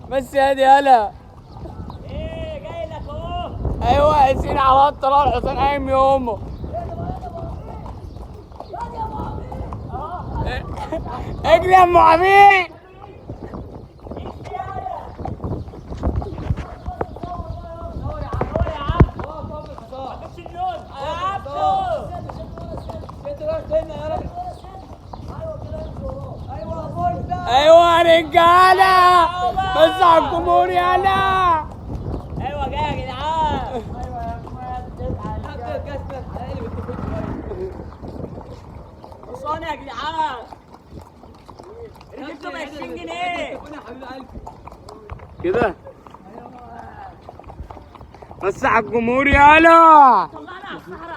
بس يا دي هلا. ايه جاي لك اهو. ايوه يا سيدي على الطلاق الحصان قايم يومه. اجري يا ام عبيد. ايوه يا رجاله بس على الجمهور يلا. ايوه جاي يا جدعان. حصان يا جدعان. ركبتوا ب 20 جنيه كده بس على الجمهور يلا. طلعنا على الصحراء